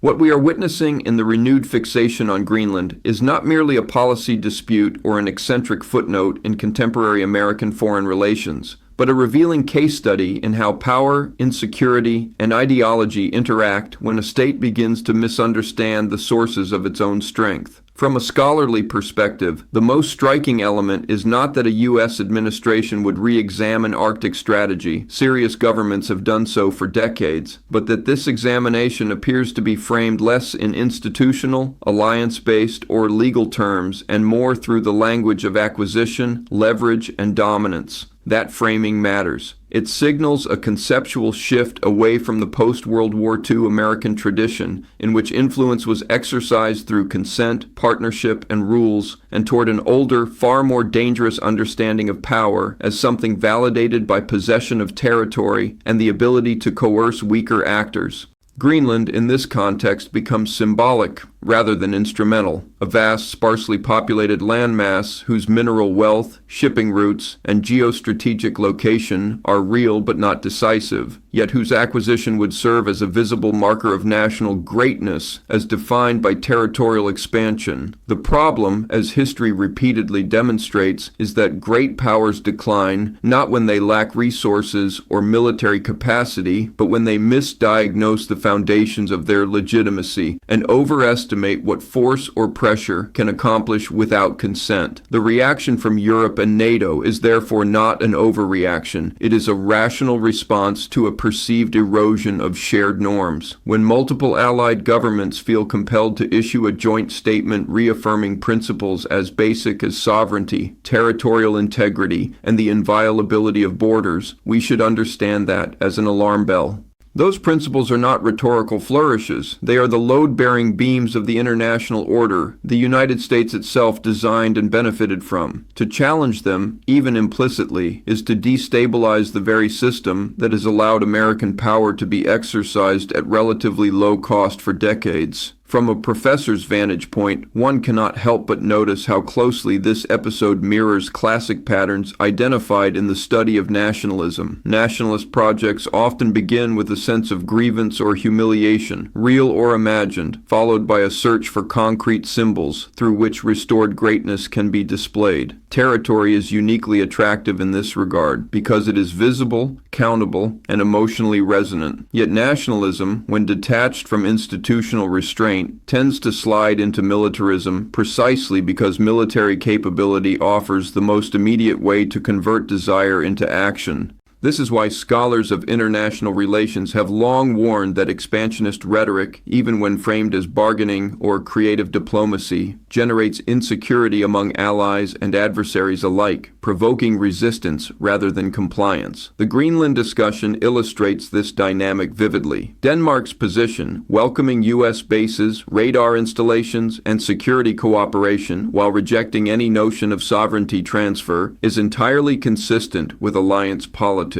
What we are witnessing in the renewed fixation on Greenland is not merely a policy dispute or an eccentric footnote in contemporary American foreign relations, but a revealing case study in how power, insecurity, and ideology interact when a state begins to misunderstand the sources of its own strength. From a scholarly perspective, the most striking element is not that a U.S. administration would re-examine Arctic strategy. Serious governments have done so for decades, but that this examination appears to be framed less in institutional, alliance-based, or legal terms and more through the language of acquisition, leverage, and dominance. That framing matters. It signals a conceptual shift away from the post-World War II American tradition, in which influence was exercised through consent, partnership, and rules, and toward an older, far more dangerous understanding of power as something validated by possession of territory and the ability to coerce weaker actors. Greenland, in this context, becomes symbolic rather than instrumental, a vast, sparsely populated landmass whose mineral wealth, shipping routes, and geostrategic location are real but not decisive, yet whose acquisition would serve as a visible marker of national greatness as defined by territorial expansion. The problem, as history repeatedly demonstrates, is that great powers decline not when they lack resources or military capacity, but when they misdiagnose the foundations of their legitimacy and overestimate what force or pressure can accomplish without consent. The reaction from Europe and NATO is therefore not an overreaction. It is a rational response to a perceived erosion of shared norms. When multiple allied governments feel compelled to issue a joint statement reaffirming principles as basic as sovereignty, territorial integrity, and the inviolability of borders, we should understand that as an alarm bell. Those principles are not rhetorical flourishes. They are the load-bearing beams of the international order the United States itself designed and benefited from. To challenge them, even implicitly, is to destabilize the very system that has allowed American power to be exercised at relatively low cost for decades. From a professor's vantage point, one cannot help but notice how closely this episode mirrors classic patterns identified in the study of nationalism. Nationalist projects often begin with a sense of grievance or humiliation, real or imagined, followed by a search for concrete symbols through which restored greatness can be displayed. Territory is uniquely attractive in this regard because it is visible, countable, and emotionally resonant. Yet nationalism, when detached from institutional restraint, tends to slide into militarism precisely because military capability offers the most immediate way to convert desire into action. This is why scholars of international relations have long warned that expansionist rhetoric, even when framed as bargaining or creative diplomacy, generates insecurity among allies and adversaries alike, provoking resistance rather than compliance. The Greenland discussion illustrates this dynamic vividly. Denmark's position, welcoming U.S. bases, radar installations, and security cooperation while rejecting any notion of sovereignty transfer, is entirely consistent with alliance politics.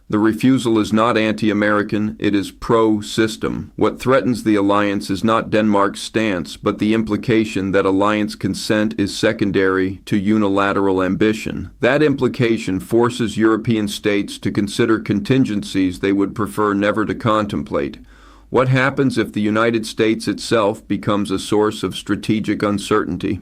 The refusal is not anti-American, it is pro-system. What threatens the alliance is not Denmark's stance, but the implication that alliance consent is secondary to unilateral ambition. That implication forces European states to consider contingencies they would prefer never to contemplate. What happens if the United States itself becomes a source of strategic uncertainty?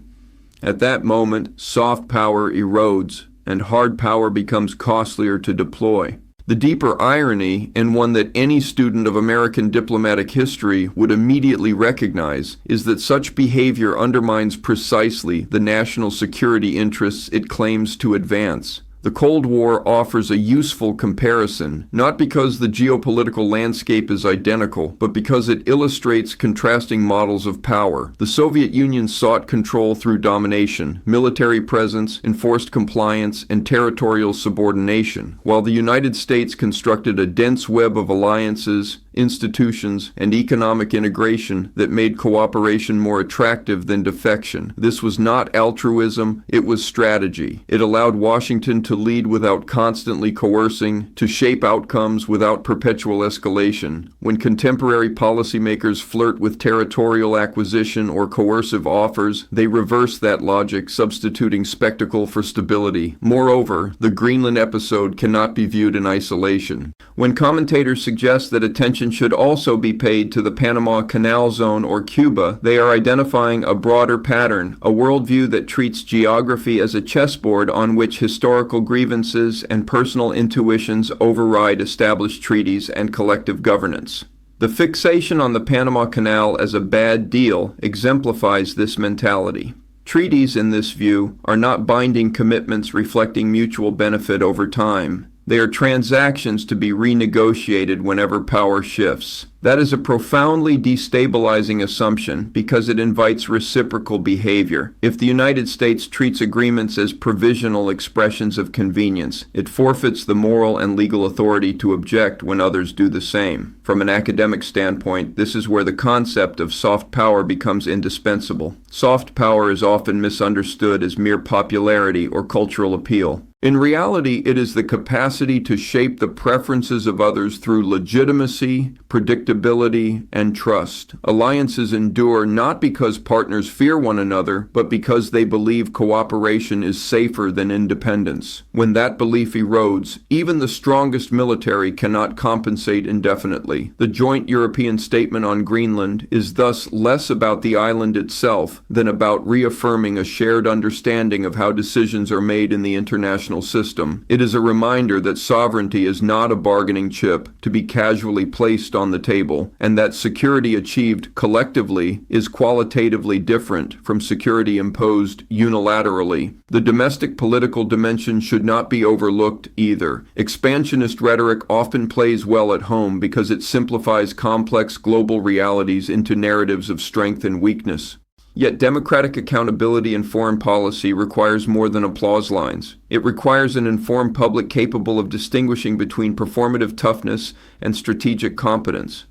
At that moment, soft power erodes, and hard power becomes costlier to deploy. The deeper irony, and one that any student of American diplomatic history would immediately recognize, is that such behavior undermines precisely the national security interests it claims to advance. The Cold War offers a useful comparison, not because the geopolitical landscape is identical, but because it illustrates contrasting models of power. The Soviet Union sought control through domination, military presence, enforced compliance, and territorial subordination, while the United States constructed a dense web of alliances, institutions, and economic integration that made cooperation more attractive than defection. This was not altruism, it was strategy. It allowed Washington to lead without constantly coercing, to shape outcomes without perpetual escalation. When contemporary policymakers flirt with territorial acquisition or coercive offers, they reverse that logic, substituting spectacle for stability. Moreover, the Greenland episode cannot be viewed in isolation. When commentators suggest that attention should also be paid to the Panama Canal Zone or Cuba, they are identifying a broader pattern, a worldview that treats geography as a chessboard on which historical grievances and personal intuitions override established treaties and collective governance. The fixation on the Panama Canal as a bad deal exemplifies this mentality. Treaties, in this view, are not binding commitments reflecting mutual benefit over time. They are transactions to be renegotiated whenever power shifts. That is a profoundly destabilizing assumption because it invites reciprocal behavior. If the United States treats agreements as provisional expressions of convenience, it forfeits the moral and legal authority to object when others do the same. From an academic standpoint, this is where the concept of soft power becomes indispensable. Soft power is often misunderstood as mere popularity or cultural appeal. In reality, it is the capacity to shape the preferences of others through legitimacy, predictability, and trust. Alliances endure not because partners fear one another, but because they believe cooperation is safer than independence. When that belief erodes, even the strongest military cannot compensate indefinitely. The joint European statement on Greenland is thus less about the island itself than about reaffirming a shared understanding of how decisions are made in the international system. It is a reminder that sovereignty is not a bargaining chip to be casually placed on the table, and that security achieved collectively is qualitatively different from security imposed unilaterally. The domestic political dimension should not be overlooked either. Expansionist rhetoric often plays well at home because it simplifies complex global realities into narratives of strength and weakness. Yet democratic accountability in foreign policy requires more than applause lines. It requires an informed public capable of distinguishing between performative toughness and strategic competence.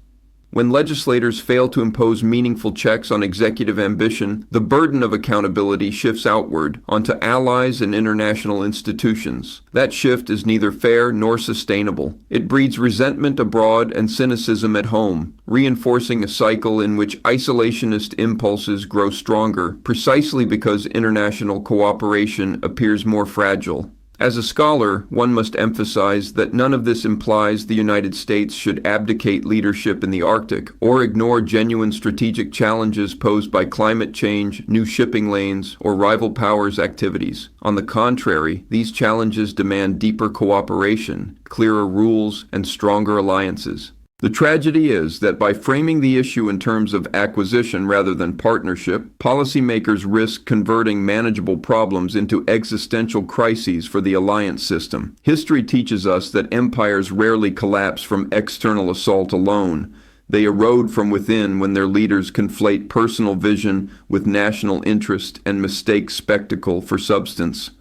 When legislators fail to impose meaningful checks on executive ambition, the burden of accountability shifts outward onto allies and international institutions. That shift is neither fair nor sustainable. It breeds resentment abroad and cynicism at home, reinforcing a cycle in which isolationist impulses grow stronger, precisely because international cooperation appears more fragile. As a scholar, one must emphasize that none of this implies the United States should abdicate leadership in the Arctic or ignore genuine strategic challenges posed by climate change, new shipping lanes, or rival powers' activities. On the contrary, these challenges demand deeper cooperation, clearer rules, and stronger alliances. The tragedy is that by framing the issue in terms of acquisition rather than partnership, policymakers risk converting manageable problems into existential crises for the alliance system. History teaches us that empires rarely collapse from external assault alone. They erode from within when their leaders conflate personal vision with national interest and mistake spectacle for substance.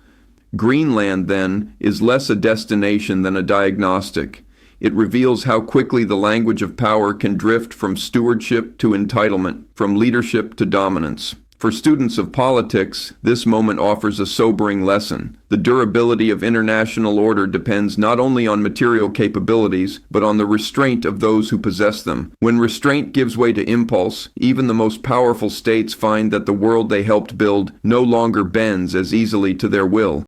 Greenland, then, is less a destination than a diagnostic. It reveals how quickly the language of power can drift from stewardship to entitlement, from leadership to dominance. For students of politics, this moment offers a sobering lesson. The durability of international order depends not only on material capabilities, but on the restraint of those who possess them. When restraint gives way to impulse, even the most powerful states find that the world they helped build no longer bends as easily to their will.